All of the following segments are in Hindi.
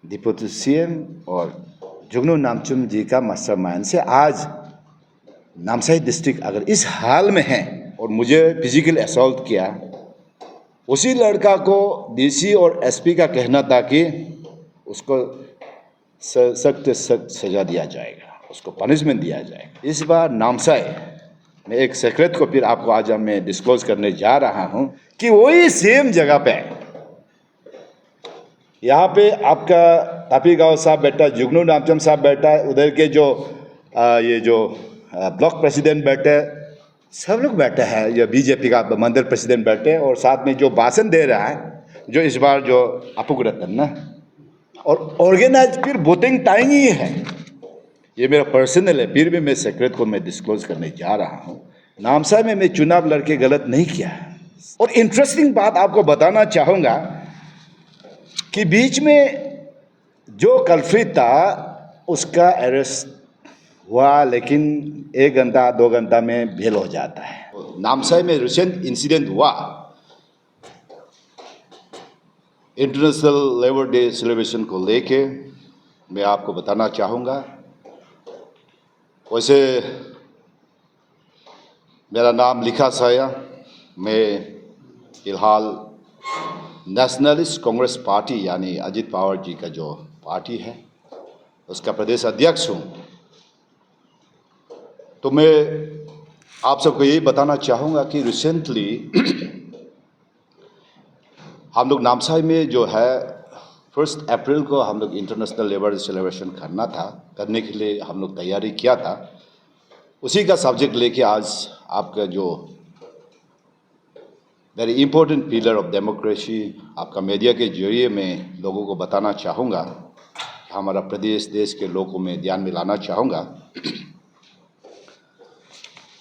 डिप्टी सीएम और जुगनू नामचुम जी का मास्टरमाइंड से आज नामसाई डिस्ट्रिक्ट अगर इस हाल में है और मुझे फिजिकल असॉल्ट किया, उसी लड़का को डीसी और एसपी का कहना था कि उसको सख्त सख्त सजा दिया जाएगा, उसको पनिशमेंट दिया जाएगा। इस बार नामसाई में एक सीक्रेट को फिर आपको आज मैं डिस्क्लोज करने जा रहा हूं कि वही सेम जगह पे यहाँ पे आपका तापी गांव साहब बैठा, जुगनू नामचम साहब बैठा है, उधर के जो ये जो ब्लॉक प्रेसिडेंट बैठे, सब लोग बैठे हैं, ये बीजेपी का मंदिर प्रेसिडेंट बैठे, और साथ में जो भाषण दे रहा है जो इस बार जो अपुक रतन ना, और ऑर्गेनाइज फिर वोटिंग टाइम ही है। ये मेरा पर्सनल है, फिर भी मैं सीक्रेट को मैं डिस्क्लोज करने जा रहा हूँ। नामसाई में मैं चुनाव लड़के गलत नहीं किया। और इंटरेस्टिंग बात आपको बताना चाहूँगा कि बीच में जो कल्प्रिट था उसका अरेस्ट हुआ, लेकिन 1 घंटा 2 घंटा में बेल हो जाता है। नामसाई में रिसेंट इंसिडेंट हुआ, इंटरनेशनल लेबर डे सेलिब्रेशन को लेके मैं आपको बताना चाहूँगा। वैसे मेरा नाम लिखा साया, मैं फिलहाल नेशनलिस्ट कांग्रेस पार्टी यानी अजित पवार जी का जो पार्टी है उसका प्रदेश अध्यक्ष हूँ। तो मैं आप सबको यही बताना चाहूँगा कि रिसेंटली हम लोग नामसाई में जो है 1 अप्रैल को हम लोग इंटरनेशनल लेबर सेलिब्रेशन करने के लिए हम लोग तैयारी किया था। उसी का सब्जेक्ट लेके आज आपका जो very important pillar of democracy आपका मीडिया के जरिए मैं लोगों को बताना चाहूँगा, हमारा प्रदेश देश के लोगों में ध्यान में लाना चाहूँगा।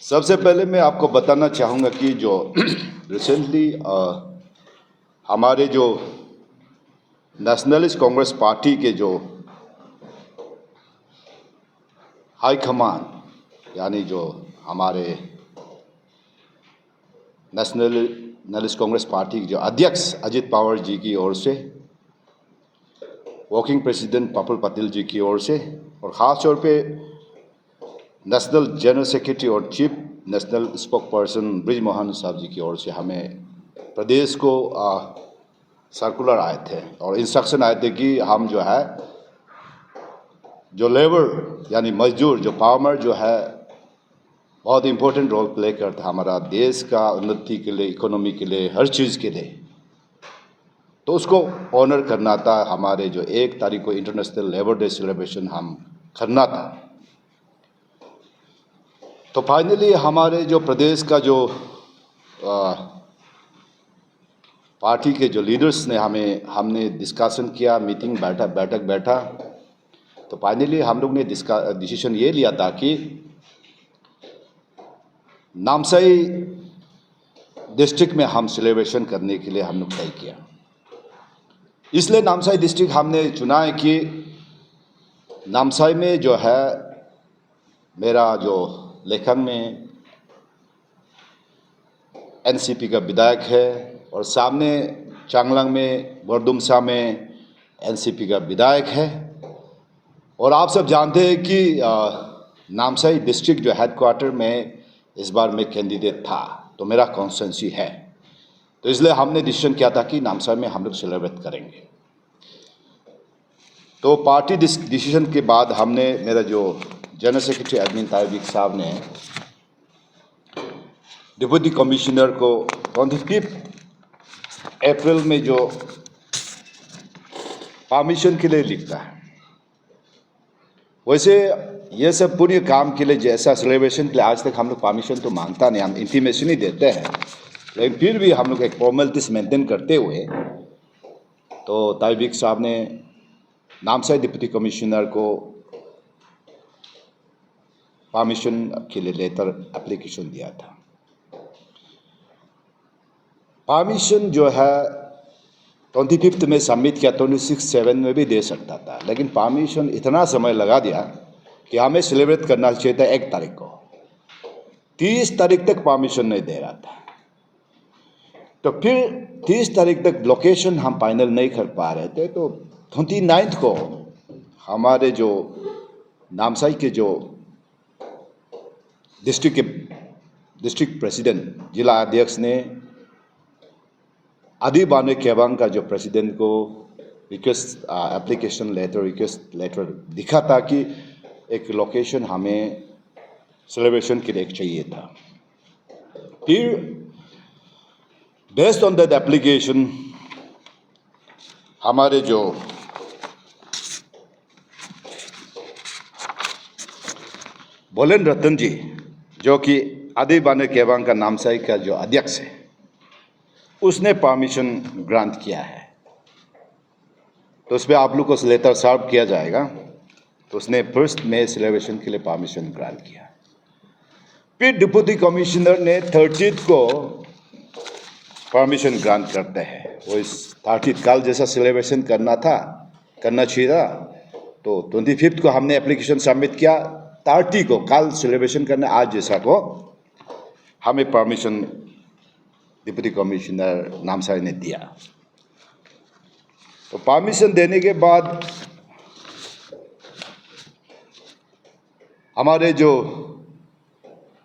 सबसे पहले मैं आपको बताना चाहूँगा कि जो रिसेंटली हमारे जो नेशनलिस्ट कांग्रेस पार्टी के जो हाई कमान यानी जो हमारे नेशनलिस्ट कांग्रेस पार्टी के जो अध्यक्ष अजित पवार जी की ओर से, वर्किंग प्रेसिडेंट प्रफुल्ल पटेल जी की ओर से, और ख़ास तौर पे नेशनल जनरल सेक्रेटरी और chief national spoke person bridge Mohan साहब जी की ओर से हमें प्रदेश को सर्कुलर आए थे और इंस्ट्रक्शन आए थे कि हम जो है जो लेबर यानी मजदूर जो फार्मर जो है बहुत इम्पोर्टेंट रोल प्ले करता है हमारा देश का उन्नति के लिए, इकोनॉमी के लिए, हर चीज़ के लिए, तो उसको ऑनर करना था। हमारे जो 1 तारीख को इंटरनेशनल लेबर डे सेलिब्रेशन हम करना था। तो फाइनली हमारे जो प्रदेश का जो पार्टी के जो लीडर्स ने हमने डिस्कशन किया, मीटिंग बैठा, तो फाइनली हम लोग ने डिसीजन ये लिया था कि नामसाई डिस्ट्रिक्ट में हम सेलिब्रेशन करने के लिए हम लोग तय किया। इसलिए नामसाई डिस्ट्रिक्ट हमने चुना है कि नामसाई में जो है मेरा जो लेखन में एनसीपी का विधायक है और सामने चांगलांग में बरदुमसा में एनसीपी का विधायक है, और आप सब जानते हैं कि नामसाई डिस्ट्रिक्ट जो हेडक्वार्टर में इस बार मैं कैंडिडेट था, तो मेरा कॉन्स्टिट्यूंसी है, तो इसलिए हमने डिसीजन किया था कि नामसाई में हम लोग सेलिब्रेट करेंगे। तो पार्टी डिसीजन के बाद हमने मेरा जो जनरल सेक्रेटरी एडमिन तारिक साहब ने डिप्टी कमिश्नर को 25 अप्रैल में जो परमिशन के लिए लिखता है। वैसे ये सब पूरे काम के लिए जैसा सेलिब्रेशन के लिए आज तक हम लोग परमिशन तो मांगता नहीं, हम इंटीमेशन ही देते हैं, लेकिन फिर भी हम लोग एक फॉर्मेलिटीज मेंटेन करते हुए तो तारिक साहब ने नामसाई डिप्टी कमिश्नर को परमिशन के लिए लेटर एप्लीकेशन दिया था। परमिशन जो है 25 में सबमिट किया, 26/7 में भी दे सकता था, लेकिन परमिशन इतना समय लगा दिया कि हमें सेलिब्रेट करना चाहिए था 1 तारीख को, 30 तारीख तक परमिशन नहीं दे रहा था। तो फिर 30 तारीख तक लोकेशन हम फाइनल नहीं कर पा रहे थे, तो 29 को हमारे जो नामसाई के जो डिस्ट्रिक्ट प्रेसिडेंट जिला अध्यक्ष ने आदि बाने केबांग का जो प्रेसिडेंट को request application letter request letter दिखा था कि एक लोकेशन हमें सेलिब्रेशन के लिए चाहिए था। फिर बेस्ड ऑन दैट एप्लीकेशन हमारे जो बोलेन रतन जी जो कि आदि बाने केबांग का नामसाई का जो अध्यक्ष है उसने परमिशन ग्रांट किया है। तो उस पर आप लोग को लेटर सर्व किया जाएगा। तो उसने 1 मई सेलिब्रेशन के लिए परमिशन ग्रांट किया। फिर डिप्टी कमिश्नर ने 30 को परमिशन ग्रांट करते हैं। वो इस 30 कल जैसा सेलिब्रेशन करना चाहिए था। तो 25 को हमने एप्लीकेशन सबमिट किया। 30 को कल सेलिब्रेशन करने आज जैसा को हमें परमिशन डिप्टी कमिश्नर नामसाई ने दिया। तो परमिशन देने के बाद हमारे जो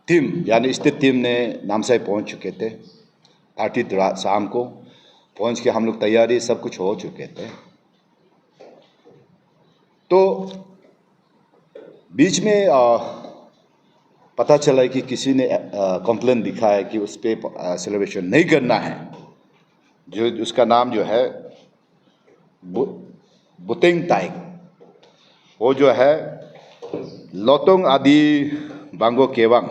टीम यानी स्टेट टीम ने नामसाई पहुंच चुके थे। 30 रात शाम को पहुंच के हम लोग तैयारी सब कुछ हो चुके थे। तो बीच में पता चला कि किसी ने कंप्लेंट दिखा है कि उस पर सेलिब्रेशन नहीं करना है। जो उसका नाम जो है बुतेंग ताइंग, वो जो है लोतोंग आदि बांगो केबांग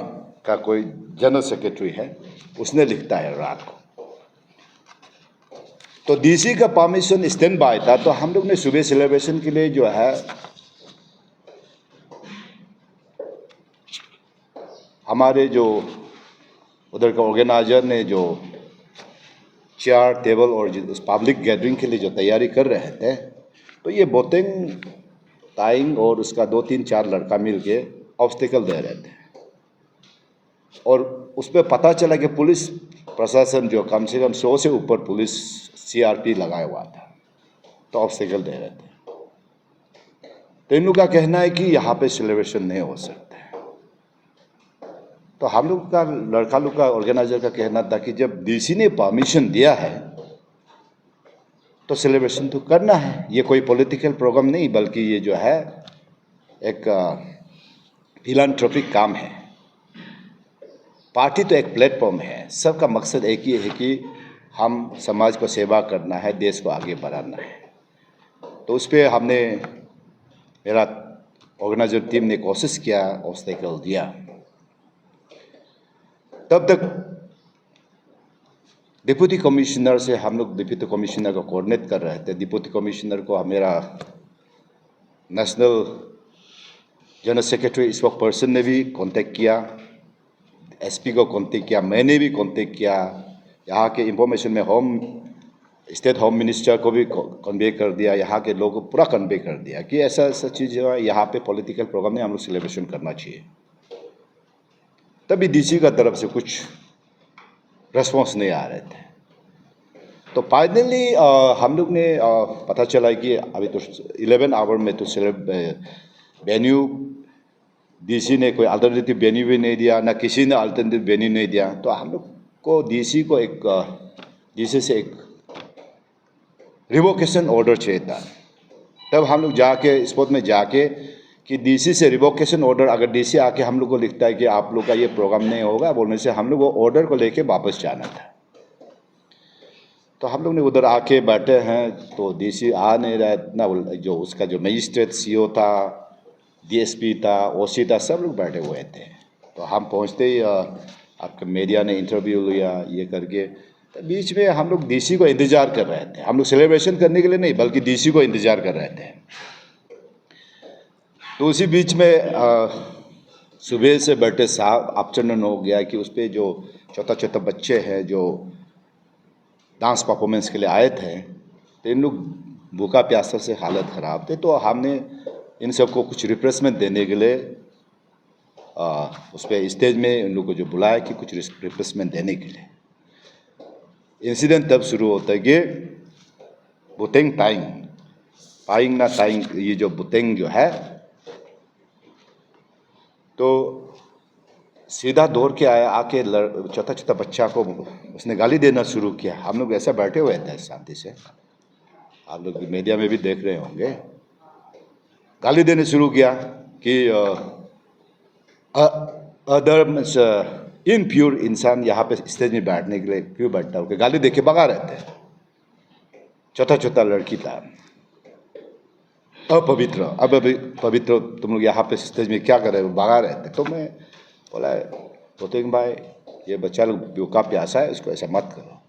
का कोई जनरल सेक्रेटरी है, उसने लिखता है रात को। तो डीसी का परमिशन स्टैंड बाय था। तो हम लोग ने सुबह सेलिब्रेशन के लिए जो है हमारे जो उधर का ऑर्गेनाइजर ने जो चेयर टेबल और उस पब्लिक गैदरिंग के लिए जो तैयारी कर रहे थे, तो ये बोतेंग ताइंग और उसका 2-3-4 लड़का मिल के ऑब्स्टिकल दे रहे थे। और उस पर पता चला कि पुलिस प्रशासन जो कम से कम 100 से ऊपर पुलिस CRP लगाया हुआ था, तो ऑब्स्टिकल दे रहे थे। तो इन लोग का कहना है कि यहाँ पे सेलिब्रेशन नहीं हो सकता। तो हम लोग का लड़का लोग का ऑर्गेनाइजर का कहना था कि जब डीसी ने परमिशन दिया है तो सेलिब्रेशन तो करना है। ये कोई पॉलिटिकल प्रोग्राम नहीं, बल्कि ये जो है एक फिलांथ्रोपिक काम है। पार्टी तो एक प्लेटफॉर्म है, सबका मकसद एक ही है कि हम समाज को सेवा करना है, देश को आगे बढ़ाना है। तो उस पर हमने मेरा ऑर्गेनाइजर टीम ने कोशिश किया, ऑब्स्टेकल दिया। तब तक डिप्टी कमिश्नर से हम लोग डिप्टी कमिश्नर को कोऑर्डिनेट कर रहे थे। डिप्टी कमिश्नर को मेरा national general secretary spoke person ने भी कांटेक्ट किया, SP को कांटेक्ट किया, मैंने भी कांटेक्ट किया। यहाँ के इंफॉर्मेशन में स्टेट होम मिनिस्टर को भी कन्वे कर दिया, यहाँ के लोगों को पूरा कन्वे कर दिया कि ऐसा चीज़ है, यहाँ पे पॉलिटिकल प्रोग्राम में हम लोग सेलिब्रेशन करना चाहिए। तभी डीसी का तरफ से कुछ रेस्पॉन्स नहीं आ रहे थे। तो फाइनली हम लोग ने पता चला कि अभी तो 11 आवर में तो वेन्यू डीसी ने कोई अल्टरनेटिव वेन्यू भी नहीं दिया, ना किसी ने अल्टरनेटिव वेन्यू नहीं दिया। तो हम लोग को डीसी को डीसी से एक रिवोकेशन ऑर्डर चाहिए था। तब हम लोग जाके स्पॉट में जाके कि डीसी से रिवोकेशन ऑर्डर, अगर डीसी आके हम लोग को लिखता है कि आप लोग का ये प्रोग्राम नहीं होगा बोलने से, हम लोग वो ऑर्डर को लेके वापस जाना था। तो हम लोग ने उधर आके बैठे हैं, तो डीसी आ नहीं रहा ना। जो उसका जो मजिस्ट्रेट CO था, DSP था, OC था, सब लोग बैठे हुए थे। तो हम पहुँचते ही आपका मीडिया ने इंटरव्यू लिया ये करके। तो बीच में हम लोग डीसी को इंतज़ार कर रहे थे। हम लोग सेलिब्रेशन करने के लिए नहीं, बल्कि डीसी को इंतज़ार कर रहे थे। तो उसी बीच में सुबह से बैठे साहब आफ्टरनून हो गया कि उस पर जो छोटा बच्चे हैं जो डांस परफॉर्मेंस के लिए आए थे, तो इन लोग भूखा प्यासा से हालत ख़राब थे। तो हमने इन सबको कुछ रिफ्रेशमेंट देने के लिए उस पर स्टेज में इन लोग को जो बुलाया कि कुछ रिफ्रेशमेंट देने के लिए। इंसिडेंट तब शुरू होता है कि बुतेंग ताइंग पाइंग ना ताइंग ये जो बुतेंग जो है, तो सीधा दौड़ के आया, आके छोटा छोटा बच्चा को उसने गाली देना शुरू किया। हम लोग ऐसा बैठे हुए थे शांति से, आप लोग मीडिया में भी देख रहे होंगे। गाली देने शुरू किया कि अदर इनप्योर इंसान यहाँ पे स्टेज में बैठने के लिए क्यों बैठता हो, गाली देके भगा रहे थे। छोटा छोटा लड़की था, अपवित्र, अब पवित्र, तुम लोग यहाँ पे स्टेज में क्या कर रहे हो, भगा रहे थे। तो मैं बोला, बोतेंग भाई ये बच्चा लोग भूखा प्यासा है, उसको ऐसा मत करो।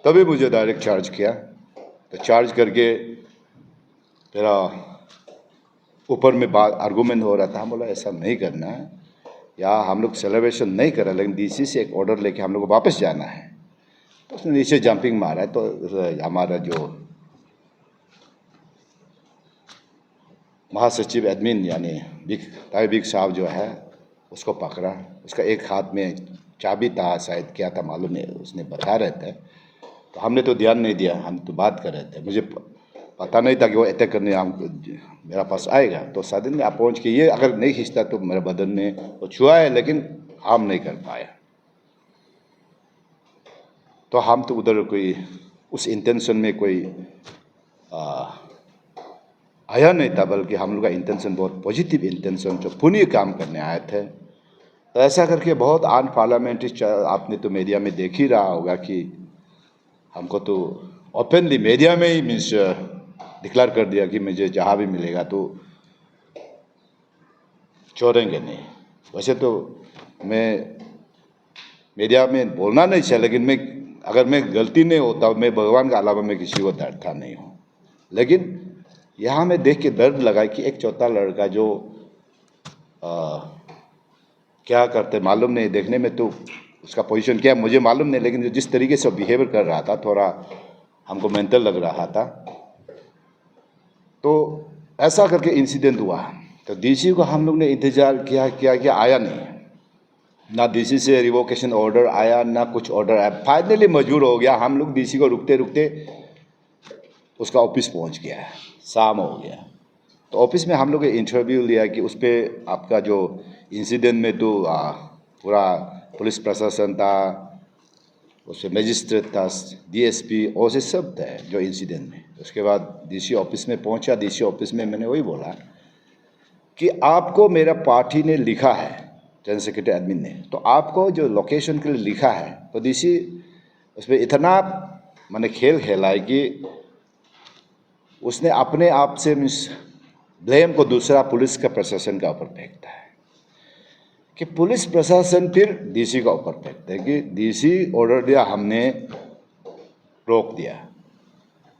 तभी मुझे डायरेक्ट चार्ज किया। तो चार्ज करके मेरा ऊपर में बात आर्गूमेंट हो रहा था। हम बोला ऐसा नहीं करना है, या हम लोग सेलिब्रेशन नहीं कर रहे, लेकिन डीसी से एक ऑर्डर लेके हम लोग को वापस जाना है। तो उसने नीचे जंपिंग मारा है। तो हमारा जो महासचिव एडमिन यानी बिग साहब जो है, उसको पकड़ा। उसका एक हाथ में चाबी था, शायद क्या था मालूम नहीं, उसने बता रहे थे। तो हमने तो ध्यान नहीं दिया, हम तो बात कर रहे थे। मुझे पता नहीं था कि वो अटैक करने मेरा पास आएगा। तो सडन में आप पहुँच के, ये अगर नहीं खींचता तो मेरे बदन में वो छुआ है, लेकिन हार्म नहीं कर पाया। तो हम तो उधर कोई उस इंटेंशन में कोई आया नहीं था, बल्कि हम लोग का इंटेंशन बहुत पॉजिटिव इंटेंशन, जो पुण्य काम करने आए थे। तो ऐसा करके बहुत अनपार्लियामेंट्री, आपने तो मीडिया में देख ही रहा होगा कि हमको तो ओपनली मीडिया में ही मीन्स डिक्लेयर कर दिया कि मुझे जहाँ भी मिलेगा तो छोड़ेंगे नहीं। वैसे तो मैं मीडिया में बोलना नहीं चाहिए, लेकिन अगर मैं गलती नहीं होता, मैं भगवान के अलावा मैं किसी को डरता नहीं हूँ। लेकिन यहाँ मैं देख के दर्द लगा कि एक छोटा लड़का जो क्या करते मालूम नहीं, देखने में तो उसका पोजीशन क्या है मुझे मालूम नहीं, लेकिन जो जिस तरीके से बिहेवियर कर रहा था, थोड़ा हमको मेंटल लग रहा था। तो ऐसा करके इंसिडेंट हुआ। तो डीसी को हम लोग ने इंतज़ार किया, आया नहीं। ना डीसी से रिवोकेशन ऑर्डर आया, ना कुछ ऑर्डर आया। फाइनली मजबूर हो गया, हम लोग डीसी को रुकते रुकते उसका ऑफिस पहुंच गया, शाम हो गया। तो ऑफिस में हम लोग इंटरव्यू लिया कि उस पर आपका जो इंसिडेंट में तो पूरा पुलिस प्रशासन था, उससे मजिस्ट्रेट था, डीएसपी और से सब थे जो इंसिडेंट में। उसके बाद डीसी ऑफिस में पहुंचा। डीसी ऑफिस में मैंने वही बोला कि आपको मेरा पार्टी ने लिखा है, जनरल सेक्रेटरी एडमिन ने, तो आपको जो लोकेशन के लिए लिखा है, तो डीसी उसमें इतना मैंने खेल खेला है कि उसने अपने आप से मीन्स ब्लेम को दूसरा पुलिस का प्रशासन का ऊपर फेंकता है, कि पुलिस प्रशासन फिर डीसी का ऊपर फेंकता है कि डीसी ऑर्डर दिया, हमने रोक दिया।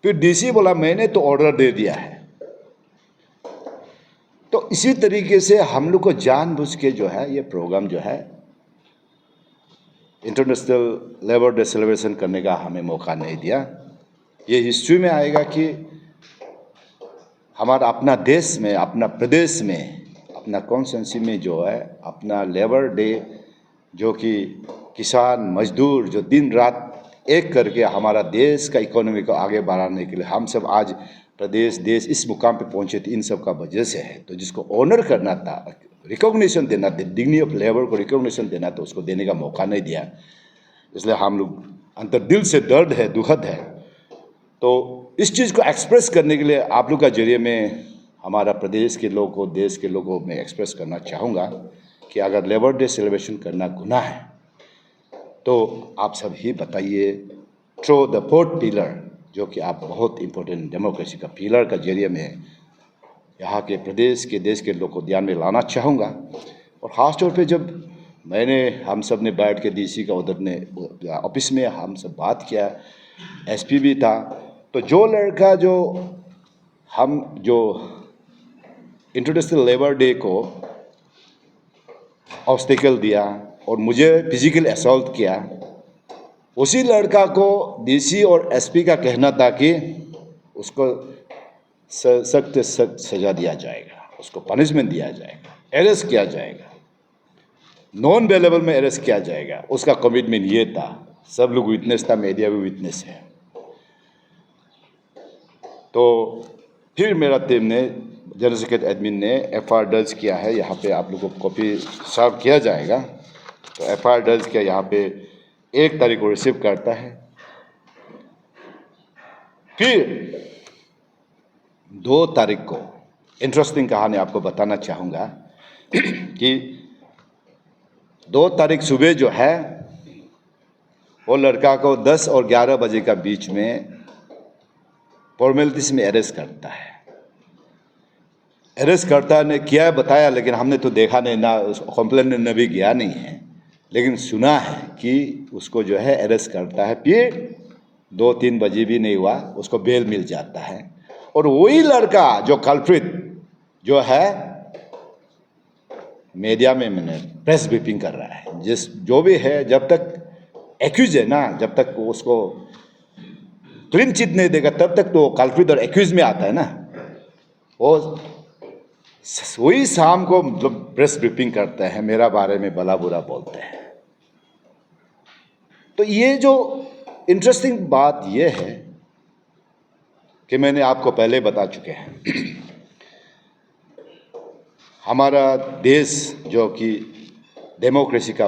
फिर डीसी बोला मैंने तो ऑर्डर दे दिया है। तो इसी तरीके से हम लोग को जानबूझ के जो है ये प्रोग्राम जो है इंटरनेशनल लेबर डे सेलिब्रेशन करने का हमें मौका नहीं दिया। ये हिस्ट्री में आएगा कि हमारा अपना देश में, अपना प्रदेश में, अपना कॉन्स्टिट्यूंसी में जो है अपना लेबर डे, जो कि किसान मजदूर जो दिन रात एक करके हमारा देश का इकोनॉमी को आगे बढ़ाने के लिए हम सब आज प्रदेश देश इस मुकाम पे पहुंचे थे, इन सब का वजह से है। तो जिसको ऑनर करना था, रिकॉग्निशन देना था, डिग्निटी ऑफ लेबर को रिकॉग्निशन देना था, उसको देने का मौका नहीं दिया। इसलिए हम लोग अंतर दिल से दर्द है, दुखद है। तो इस चीज़ को एक्सप्रेस करने के लिए आप लोग का जरिए में हमारा प्रदेश के लोगों को, देश के लोगों को मैं एक्सप्रेस करना चाहूँगा कि अगर लेबर डे सेलिब्रेशन करना गुनाह है तो आप सब ही बताइए, थ्रो द फोर्थ पिलर, जो कि आप बहुत इम्पोर्टेंट डेमोक्रेसी का पिलर का जरिए में यहाँ के प्रदेश के, देश के लोग को ध्यान में लाना चाहूँगा। और ख़ास तौर पे जब हम सब ने बैठ के डीसी का उधर ने ऑफिस में हम सब बात किया, एसपी भी था, तो जो लड़का जो इंटरनेशनल लेबर डे को ऑब्स्टेकल दिया और मुझे फिजिकल असॉल्ट किया, उसी लड़का को डीसी और एसपी का कहना था कि उसको सख्त से सख्त सजा दिया जाएगा, उसको पनिशमेंट दिया जाएगा, अरेस्ट किया जाएगा, नॉन अवेलेबल में अरेस्ट किया जाएगा। उसका कमिटमेंट ये था, सब लोग विटनेस था, मीडिया भी विटनेस है। तो फिर मेरा टीम ने, जनरल सेक्रेटरी एडमिन ने FIR दर्ज किया है। यहाँ पे आप लोगों को कॉपी सर्व किया जाएगा। तो FIR दर्ज किया, यहाँ पे 1 तारीख को रिसीव करता है। फिर 2 तारीख को इंटरेस्टिंग कहानी आपको बताना चाहूँगा कि 2 तारीख सुबह जो है वो लड़का को 10 और 11 बजे का बीच में फॉर्मेलिटीज में अरेस्ट करता है। अरेस्ट करता ने किया है बताया, लेकिन हमने तो देखा नहीं ना, कंप्लेंट ने भी गया नहीं है, लेकिन सुना है कि उसको जो है अरेस्ट करता है। फिर 2-3 बजे भी नहीं हुआ, उसको बेल मिल जाता है। और वही लड़का जो कल्प्रिट जो है मीडिया में मैंने प्रेस ब्रीफिंग कर रहा है, जो भी है, जब तक एक्यूज है ना, जब तक उसको क्लीन चिट नहीं देगा तब तक तो कल्प्रिट और एक्यूज में आता है ना। वो वही शाम को मतलब प्रेस ब्रीफिंग करते हैं, मेरा बारे में भला बुरा बोलते हैं। तो ये जो इंटरेस्टिंग बात ये है कि मैंने आपको पहले बता चुके हैं, हमारा देश जो कि डेमोक्रेसी का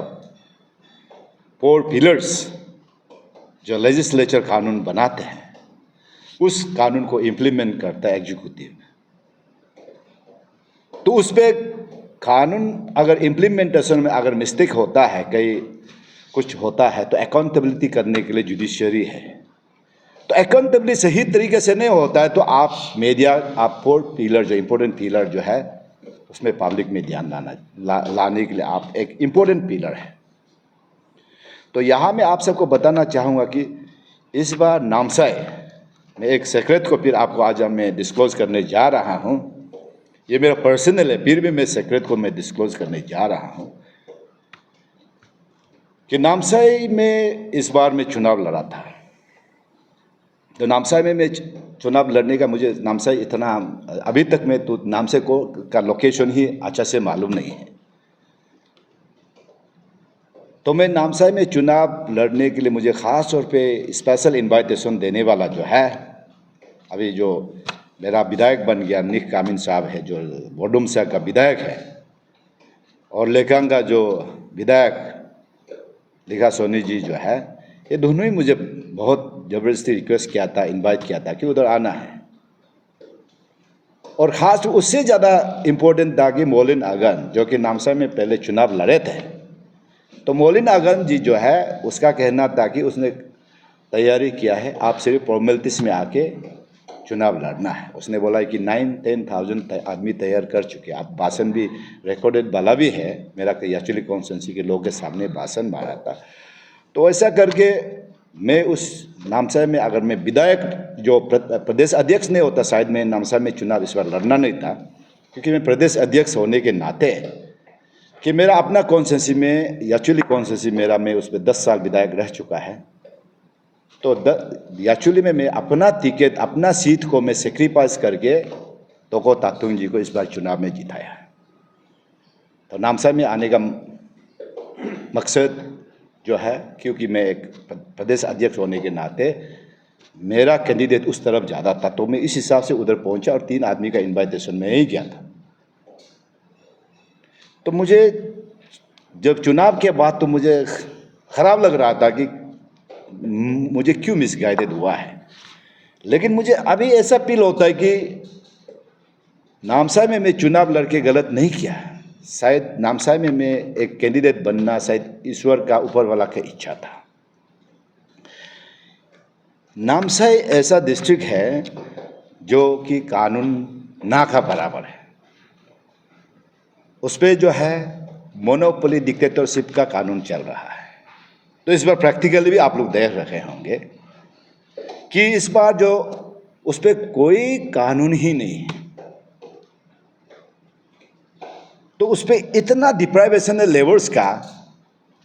4 पिलर्स जो लेजिस्लेचर कानून बनाते हैं, उस कानून को इम्प्लीमेंट करता है एग्जीक्यूटिव। तो उस पर कानून अगर इम्प्लीमेंटेशन में अगर मिस्टेक होता है, कहीं कुछ होता है, तो अकाउंटेबिलिटी करने के लिए जुडिशरी है। तो अकाउंटेबिलिटी सही तरीके से नहीं होता है तो आप मीडिया, आप 4 पिलर जो इम्पोर्टेंट पिलर जो है उसमें पब्लिक में ध्यान लाने के लिए आप एक इम्पोर्टेंट पिलर है। तो यहाँ मैं आप सबको बताना चाहूँगा कि इस बार नामसाई में एक सीक्रेट को फिर आपको आज मैं डिस्क्लोज करने जा रहा हूँ। ये मेरा पर्सनल है, फिर भी मैं सीक्रेट को मैं डिस्क्लोज करने जा रहा हूँ कि नामसाई में इस बार मैं चुनाव लड़ा था। तो नामसाई में मैं चुनाव लड़ने का, मुझे नामसाई इतना अभी तक मैं तो नामसाई को का लोकेशन ही अच्छा से मालूम नहीं है। तो मैं नामसाई में चुनाव लड़ने के लिए मुझे ख़ास तौर पे स्पेशल इनवाइटेशन देने वाला जो है, अभी जो मेरा विधायक बन गया निक कामिन साहब है, जो बोडुमसा का विधायक है, और लेकांग का जो विधायक लिखा सोनी जी जो है, ये दोनों ही मुझे बहुत ज़बरदस्ती रिक्वेस्ट किया था, इनवाइट किया था कि उधर आना है। और ख़ास उससे ज़्यादा इम्पोर्टेंट था कि मोलिन आगन जो कि नामसाई में पहले चुनाव लड़े थे, तो मोलिन आगन जी जो है उसका कहना था कि उसने तैयारी किया है, आप सिर्फ फॉर्मेलिटीज़ में आके चुनाव लड़ना है। उसने बोला है कि 9-10,000 आदमी तैयार कर चुके, आप भाषण भी रिकॉर्डेड वाला भी है, मेरा एक्चुअली कॉन्स्टिट्यूंसी के लोगों के सामने भाषण मारा था। तो ऐसा करके मैं उस नामसाई में, अगर मैं विधायक जो प्रदेश अध्यक्ष नहीं होता, शायद मैं नामसाई में चुनाव इस बार लड़ना नहीं था, क्योंकि मैं प्रदेश अध्यक्ष होने के नाते कि मेरा अपना कॉन्स्टिट्यूंसी में, एक्चुअली कॉन्स्टिट्यूंसी मेरा, मैं उस पर 10 साल विधायक रह चुका है। तो एक्चुअली में मैं अपना टिकट, अपना सीट को मैं सेक्रीफाइस करके तोको तातुंग जी को इस बार चुनाव में जिताया। तो नामसाई में आने का मकसद जो है, क्योंकि मैं एक प्रदेश अध्यक्ष होने के नाते मेरा कैंडिडेट उस तरफ ज़्यादा था, तो मैं इस हिसाब से उधर पहुंचा और 3 आदमी का इन्वाइटेशन में ही गया था। तो मुझे जब चुनाव के बाद तो मुझे ख़राब लग रहा था कि मुझे क्यों मिसगाइडेड हुआ है, लेकिन मुझे अभी ऐसा फील होता है कि नामसाई में मैं चुनाव लड़के गलत नहीं किया। शायद नामसाई में मैं एक कैंडिडेट बनना शायद ईश्वर का, ऊपर वाला का इच्छा था। नामसाई ऐसा डिस्ट्रिक्ट है जो कि कानून ना का बराबर है, उस पर जो है मोनोपोली डिक्टेटरशिप का कानून चल रहा है। तो इस बार प्रैक्टिकली भी आप लोग देख रहे होंगे कि इस बार जो उस पर कोई कानून ही नहीं है, तो उस पर इतना डिप्राइवेशन है लेबर्स का,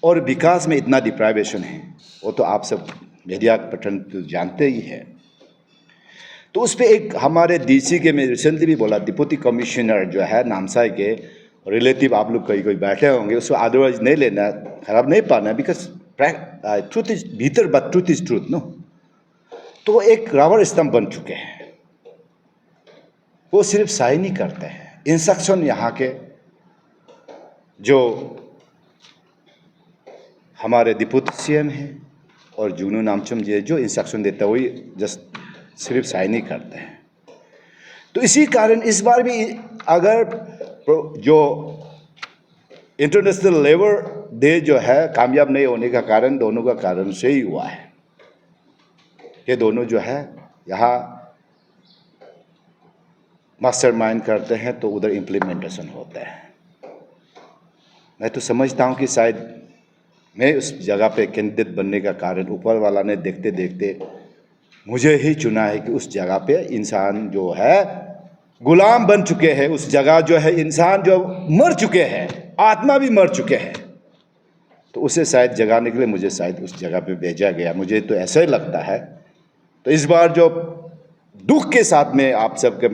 और विकास में इतना डिप्राइवेशन है, वो तो आप सब मीडिया पैटर्न तो जानते ही है। तो उस पर एक हमारे डीसी के, मैं रिसेंटली भी बोला, डिप्टी कमिश्नर जो है नामसाई के रिलेटिव, आप लोग कोई बैठे होंगे, उसको अदरवाइज नहीं लेना, खराब नहीं पाना, बिकॉज ट्रूथ इज भीतर but truth is truth no. तो एक रबर स्टम्प बन चुके हैं। वो सिर्फ साइन ही करते हैं। इंस्ट्रक्शन यहाँ के जो हमारे डिप्टी सीएम हैं और जुगनू नामचुम जी जो इंस्ट्रक्शन देते हैं वही जस्ट सिर्फ साइन ही करते हैं। तो इसी कारण इस बार भी अगर जो इंटरनेशनल लेबर डे जो है कामयाब नहीं होने का कारण दोनों का कारण से ही हुआ है। ये दोनों जो है यहाँ मास्टरमाइंड करते हैं तो उधर इम्प्लीमेंटेशन होता है। मैं तो समझता हूँ कि शायद मैं उस जगह पे कैंडिडेट बनने का कारण ऊपर वाला ने देखते देखते मुझे ही चुना है कि उस जगह पे इंसान जो है गुलाम बन चुके हैं, उस जगह जो है इंसान जो मर चुके हैं, आत्मा भी मर चुके हैं, तो उसे शायद जगाने के लिए मुझे शायद उस जगह पे भेजा गया। मुझे तो ऐसा ही लगता है। तो इस बार जो दुख के साथ में आप सबके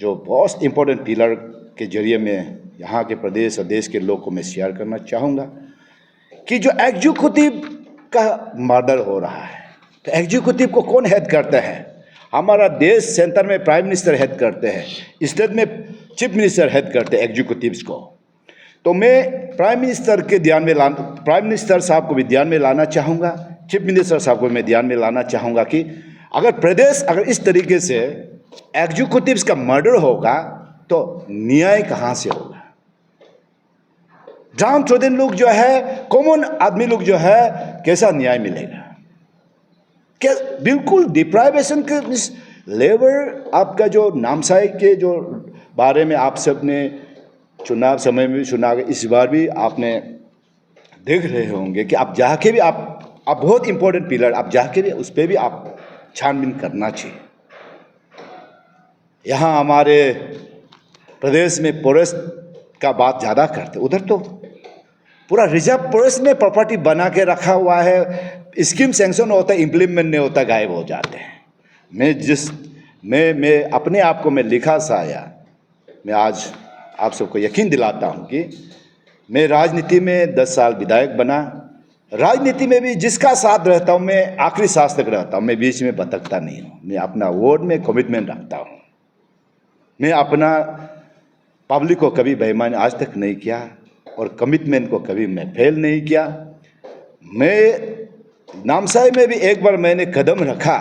जो बहुत इम्पोर्टेंट पिलर के जरिए में यहाँ के प्रदेश और देश के लोग को मैं शेयर करना चाहूँगा कि जो एग्जीक्यूटिव का मर्डर हो रहा है, तो एग्जीक्यूटिव को कौन हेड करता है? हमारा देश सेंटर में प्राइम मिनिस्टर हेड करते हैं, स्टेट में चीफ मिनिस्टर हेड करते हैं एग्जीक्यूटिव्स को। तो मैं प्राइम मिनिस्टर साहब को भी ध्यान में लाना चाहूँगा, चीफ मिनिस्टर साहब को मैं ध्यान में लाना चाहूँगा कि अगर इस तरीके से एग्जीक्यूटिव्स का मर्डर होगा तो न्याय कहाँ से होगा? डाउन ट्रोडन लोग जो है, कॉमन आदमी लोग जो है, कैसा न्याय मिलेगा? क्या बिल्कुल डिप्राइवेशन के लेबर आपका जो नामसाई के जो बारे में आप सब ने चुनाव समय में भी सुना, इस बार भी आपने देख रहे होंगे कि आप जाके भी आप बहुत इंपॉर्टेंट पिलर आप जाके भी उस पर भी आप छानबीन करना चाहिए। यहाँ हमारे प्रदेश में फॉरेस्ट का बात ज़्यादा करते, उधर तो पूरा रिजर्व फॉरेस्ट में प्रॉपर्टी बना के रखा हुआ है, स्कीम सैंक्शन होता है, इम्प्लीमेंट नहीं होता, गायब हो जाते हैं। मैं अपने आप को मैं लिखा सा आया, मैं आज आप सबको यकीन दिलाता हूँ कि मैं राजनीति में 10 साल विधायक बना। राजनीति में भी जिसका साथ रहता हूँ मैं आखिरी सांस तक रहता हूँ, मैं बीच में भटकता नहीं हूँ। मैं अपना वर्ड में कमिटमेंट रखता हूँ। मैं अपना पब्लिक को कभी बेईमानी आज तक नहीं किया और कमिटमेंट को कभी मैं फेल नहीं किया। मैं नामसाई में भी एक बार मैंने कदम रखा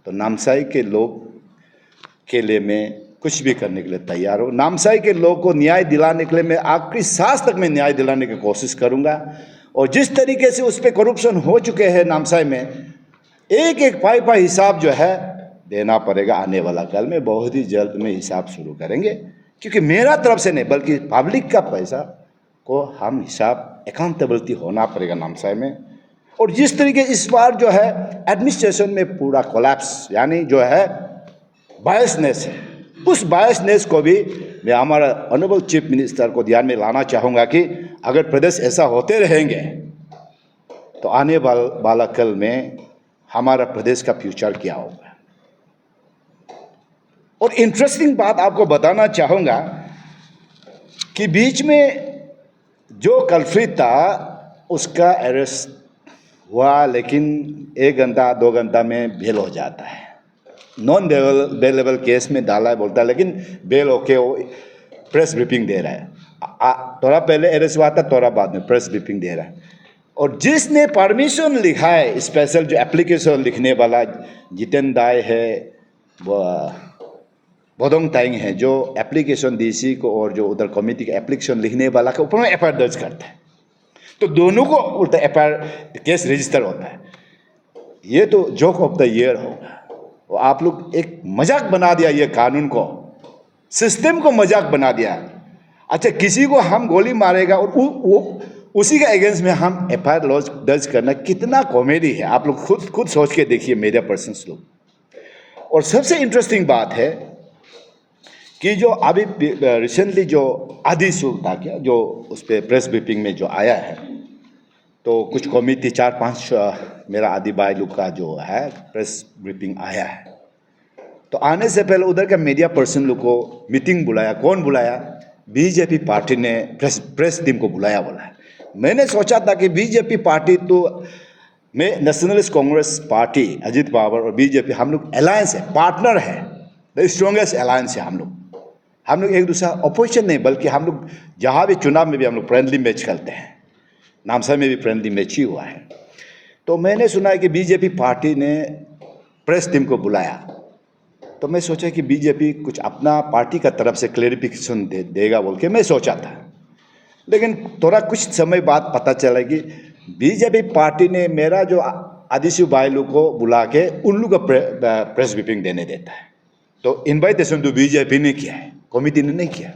तो नामसाई के लोग के लिए मैं कुछ भी करने के लिए तैयार हूँ। नामसाई के लोग को न्याय दिलाने के लिए मैं आखिरी सांस तक मैं न्याय दिलाने की कोशिश करूँगा। और जिस तरीके से उस पर करप्शन हो चुके हैं नामसाई में, एक एक पाई हिसाब जो है देना पड़ेगा। आने वाला कल में बहुत ही जल्द में हिसाब शुरू करेंगे, क्योंकि मेरा तरफ से नहीं बल्कि पब्लिक का पैसा को हम हिसाब अकाउंटेबिलिटी होना पड़ेगा नामसाई में। और जिस तरीके इस बार जो है एडमिनिस्ट्रेशन में पूरा कोलैप्स यानी जो है बायसनेस है, उस बायसनेस को भी मैं हमारा ऑनरेबल चीफ मिनिस्टर को ध्यान में लाना चाहूँगा कि अगर प्रदेश ऐसा होते रहेंगे तो आने वाला कल में हमारा प्रदेश का फ्यूचर क्या होगा। और इंटरेस्टिंग बात आपको बताना चाहूँगा कि बीच में जो कल्प्रिट था उसका अरेस्ट हुआ, लेकिन 1 घंटा 2 घंटा में बेल हो जाता है। नॉन बेलेबल केस में डाला है बोलता है, लेकिन बेल होके वो प्रेस ब्रीफिंग दे रहा है। थोड़ा पहले अरेस्ट हुआ था, थोड़ा बाद में प्रेस ब्रीफिंग दे रहा है। और जिसने परमिशन लिखा है, स्पेशल जो एप्लीकेशन लिखने वाला जितेन दाई है, वो बोदोंग ताइंग है, जो एप्लीकेशन डीसी को और जो उधर कमेटी का एप्लीकेशन लिखने वाला के ऊपर में एफआईआर दर्ज करता है, तो दोनों को उल्टा एफआईआर केस रजिस्टर होता है। ये तो जोक ऑफ द ईयर होगा। वो आप लोग एक मजाक बना दिया, ये कानून को, सिस्टम को मजाक बना दिया। अच्छा, किसी को हम गोली मारेगा और उसी के अगेंस्ट में हम एफआईआर दर्ज करना, कितना कॉमेडी है। आप लोग खुद सोच के देखिए, मीडिया पर्सन्स लोग। और सबसे इंटरेस्टिंग बात है कि जो अभी रिसेंटली जो आदि सुल था क्या, जो उस पर प्रेस ब्रीफिंग में जो आया है, तो कुछ कमेटी 4-5 मेरा आदि भाई लोग का जो है प्रेस ब्रीफिंग आया है। तो आने से पहले उधर का मीडिया पर्सन लोग को मीटिंग बुलाया। कौन बुलाया? बीजेपी पार्टी ने प्रेस टीम को बुलाया बोला है। मैंने सोचा था कि बीजेपी पार्टी तो मैं नेशनलिस्ट कांग्रेस पार्टी, अजीत पवार और बीजेपी हम लोग अलायंस है, पार्टनर है। द स्ट्रॉन्गेस्ट अलायंस है हम लोग एक दूसरा अपोजिशन नहीं, बल्कि हम लोग जहाँ भी चुनाव में भी हम लोग फ्रेंडली मैच खेलते हैं। नामसाई में भी फ्रेंडली मैच ही हुआ है। तो मैंने सुना है कि बीजेपी पार्टी ने प्रेस टीम को बुलाया, तो मैं सोचा कि बीजेपी कुछ अपना पार्टी का तरफ से क्लेरिफिकेशन देगा बोल के मैं सोचा था। लेकिन थोड़ा कुछ समय बाद पता चला कि बीजेपी पार्टी ने मेरा जो आदिशु बाइलू को बुला के उन लोग को प्रेस ब्रीफिंग देने देता है। तो इनवाइटेशन तो बीजेपी ने किया है, कमिटी ने नहीं किया।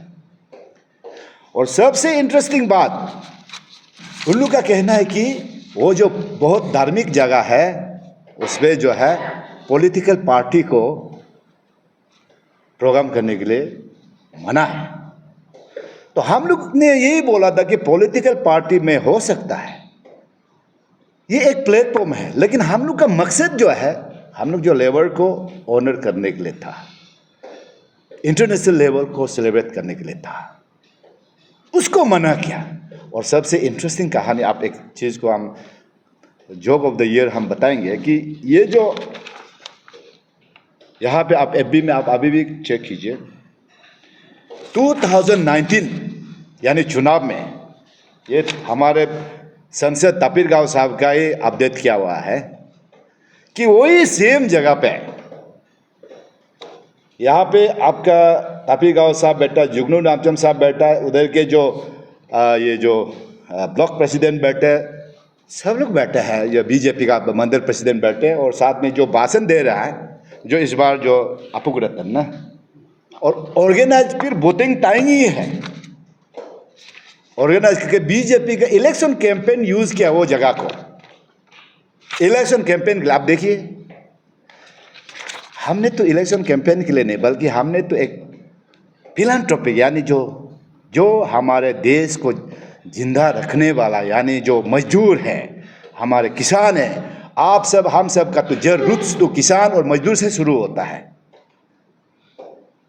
और सबसे इंटरेस्टिंग बात, उन लोग का कहना है कि वो जो बहुत धार्मिक जगह है उसमें जो है पॉलिटिकल पार्टी को प्रोग्राम करने के लिए मना है। तो हम लोग ने यही बोला था कि पॉलिटिकल पार्टी में हो सकता है, ये एक प्लेटफॉर्म है, लेकिन हम लोग का मकसद जो है, हम लोग जो लेवल को ऑनर करने के लिए था, इंटरनेशनल लेवल को सेलिब्रेट करने के लिए था, उसको मना किया। और सबसे इंटरेस्टिंग कहानी, आप एक चीज़ को हम जॉब ऑफ द ईयर हम बताएंगे कि ये जो यहाँ पे आप एफबी में आप अभी भी चेक कीजिए, 2019 यानी चुनाव में ये हमारे संसद तपीर गांव साहब का ही अपडेट किया हुआ है कि वही सेम जगह पे यहाँ पे आपका तपीर गांव साहब बैठा, जुगनू नामचम साहब बैठा है, उधर के जो ये जो ब्लॉक प्रेसिडेंट बैठे, सब लोग बैठे हैं, ये बीजेपी का मंदिर प्रेसिडेंट बैठे, और साथ में जो भाषण दे रहा है जो इस बार जो अपुक रतन ना, और ऑर्गेनाइज फिर वोटिंग टाइम ही है, ऑर्गेनाइज करके बीजेपी का इलेक्शन कैंपेन यूज किया वो जगह को इलेक्शन कैंपेन के लिए। आप देखिए, हमने तो इलेक्शन कैंपेन के लिए नहीं, बल्कि हमने तो एक फिलैंथ्रोपी यानी जो हमारे देश को जिंदा रखने वाला, यानी जो मजदूर है, हमारे किसान है, आप सब हम सब का तो जड़ रूट्स तो किसान और मजदूर से शुरू होता है।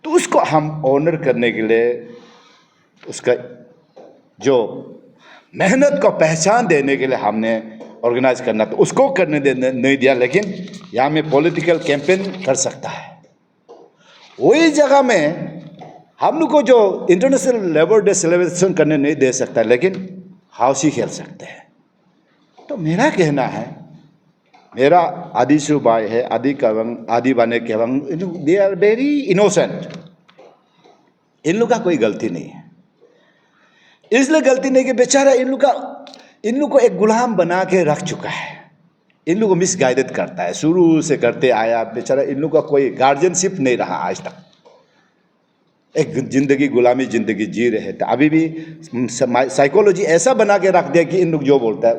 तो उसको हम ऑनर करने के लिए, उसका जो मेहनत को पहचान देने के लिए हमने ऑर्गेनाइज करना, तो उसको करने नहीं दिया। लेकिन यहाँ में पॉलिटिकल कैंपेन कर सकता है, वही जगह में हम लोग को जो इंटरनेशनल लेबर डे सेलिब्रेशन करने नहीं दे सकता, लेकिन हाउसी खेल सकते हैं। तो मेरा कहना है, मेरा आदिशु भाई है, आदि कवंग, आदि बने केवंग, दे आर वेरी इनोसेंट, इन लोग का कोई गलती नहीं है। इसलिए गलती नहीं कि बेचारा इन लोग को एक गुलाम बना के रख चुका है, इन लोग को मिसगाइडेड करता है, शुरू से करते आया। बेचारा इन लोग का कोई गार्जियनशिप नहीं रहा आज तक, एक जिंदगी गुलामी जिंदगी जी रहे थे। अभी भी साइकोलॉजी ऐसा बना के रख दिया कि इन लोग जो बोलता है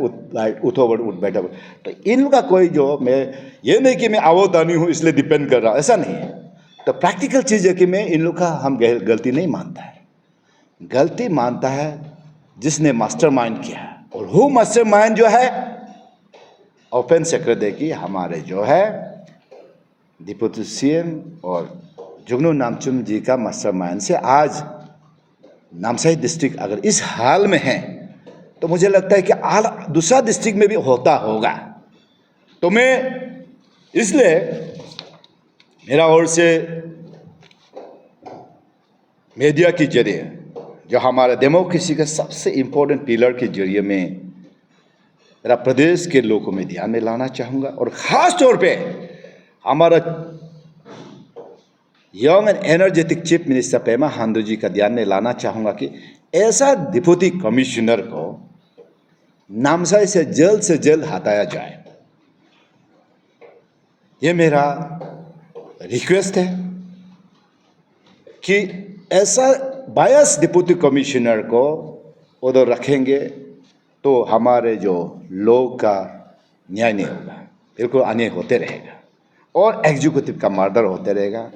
उठो उठ बैठो। तो इन लोग का कोई जो, मैं ये नहीं कि मैं आवोदानी हूँ इसलिए डिपेंड कर रहा हूँ, ऐसा नहीं है। तो प्रैक्टिकल चीज़ है कि मैं इन लोग का हम गलती नहीं मानता है, गलती मानता है जिसने मास्टरमाइंड किया। और वो मास्टरमाइंड जो है ओपन सेक्रेटरी की हमारे जो है डिप्टी सीएम और जुगनू नामचुम जी का मास्टरमाइंड से आज नामसाई डिस्ट्रिक्ट अगर इस हाल में है, तो मुझे लगता है कि दूसरा डिस्ट्रिक्ट में भी होता होगा। तो मैं इसलिए मेरा ओर से मीडिया के जरिए, जो हमारे डेमोक्रेसी का सबसे इम्पोर्टेंट पिलर के जरिए में मेरा प्रदेश के लोगों में ध्यान में लाना चाहूँगा, और ख़ास तौर पे हमारा young and energetic chief minister Pema Khandu ji का ध्यान में लाना चाहूँगा कि ऐसा डिप्टी कमिश्नर को नामसाई से जल्द हटाया जाए। ये मेरा रिक्वेस्ट है कि ऐसा बायस डिप्टी कमिश्नर को उधर रखेंगे तो हमारे जो लोग का न्याय नहीं होगा, बिल्कुल अन्याय होते रहेगा, और एग्जीक्यूटिव का मर्डर होते रहेगा,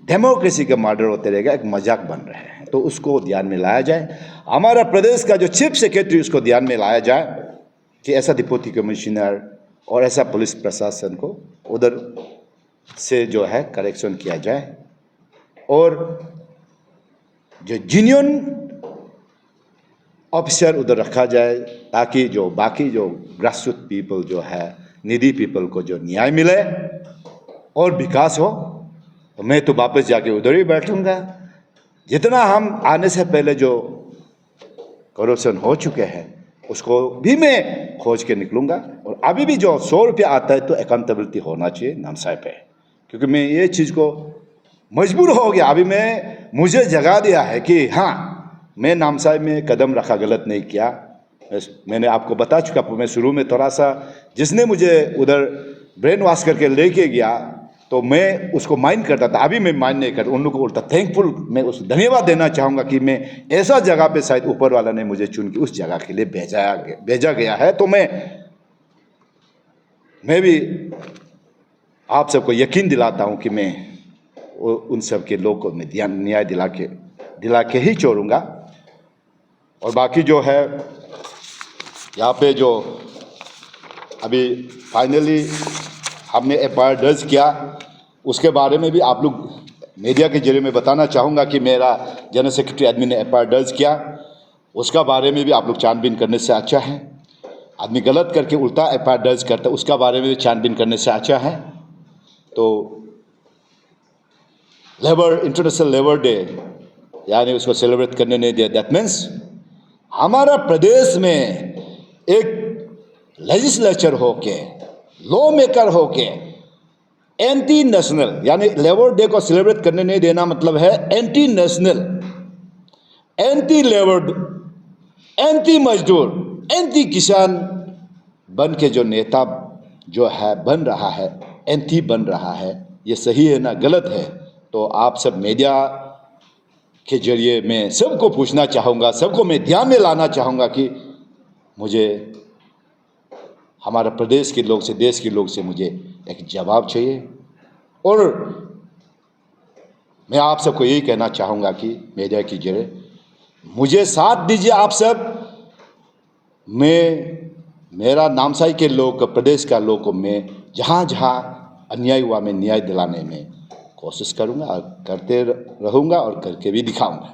डेमोक्रेसी का मर्डर होते रहेगा, एक मजाक बन रहे हैं। तो उसको ध्यान में लाया जाए, हमारा प्रदेश का जो चीफ सेक्रेटरी उसको ध्यान में लाया जाए कि ऐसा डिप्टी कमिश्नर और ऐसा पुलिस प्रशासन को उधर से जो है करेक्शन किया जाए, और जो जेन्युइन ऑफिसर उधर रखा जाए, ताकि जो बाकी जो ग्रासरूट पीपल जो है, नीडी पीपल को जो न्याय मिले और विकास हो। तो मैं तो वापस जाके उधर ही बैठूंगा। जितना हम आने से पहले जो करप्शन हो चुके हैं उसको भी मैं खोज के निकलूंगा। और अभी भी जो 100 रुपया आता है तो अकाउंटेबिलिटी होना चाहिए नामसाई पे, क्योंकि मैं ये चीज़ को मजबूर हो गया। अभी मुझे जगा दिया है कि हाँ, मैं नामसाई में कदम रखा, गलत नहीं किया। मैंने आपको बता चुका, मैं शुरू में थोड़ा सा जिसने मुझे उधर ब्रेन वॉश करके लेके गया तो मैं उसको माइंड करता था, अभी मैं माइंड नहीं करता। उन लोगों को उल्टा थैंकफुल मैं उस धन्यवाद देना चाहूँगा कि मैं ऐसा जगह पे शायद ऊपर वाला ने मुझे चुन के उस जगह के लिए भेजा गया है। तो मैं भी आप सबको यकीन दिलाता हूँ कि मैं उन सब के लोग को मैं न्याय दिला के ही छोड़ूंगा। और बाकी जो है यहाँ पे जो अभी फाइनली हमने FIR दर्ज किया, उसके बारे में भी आप लोग मीडिया के जरिए में बताना चाहूँगा कि मेरा जनरल सेक्रेटरी आदमी ने FIR दर्ज किया। उसका बारे में भी आप लोग छानबीन करने से अच्छा है। आदमी गलत करके उल्टा FIR दर्ज करता है, उसका बारे में भी छानबीन करने से अच्छा है। तो इंटरनेशनल लेबर डे यानी उसको सेलिब्रेट करने नहीं दिया। दैट मीन्स हमारा प्रदेश में एक लेजिस्लेचर होके, लॉ मेकर होके एंटी नेशनल यानी लेबर डे को सेलिब्रेट करने नहीं देना मतलब है anti national, anti labour, anti मजदूर, एंटी किसान बन के जो नेता जो है बन रहा है, एंटी बन रहा है। ये सही है ना गलत है? तो आप सब मीडिया के जरिए मैं सबको पूछना चाहूँगा, सबको मैं ध्यान में लाना चाहूँगा कि मुझे हमारा प्रदेश के लोग से, देश के लोग से मुझे एक जवाब चाहिए। और मैं आप सबको यही कहना चाहूँगा कि मीडिया की जरिए मुझे साथ दीजिए आप सब। मेरा नामसाई के लोग, प्रदेश का लोग को मैं जहाँ जहाँ अन्याय हुआ मैं न्याय दिलाने में कोशिश करूँगा और करते रहूँगा और करके भी दिखाऊँगा।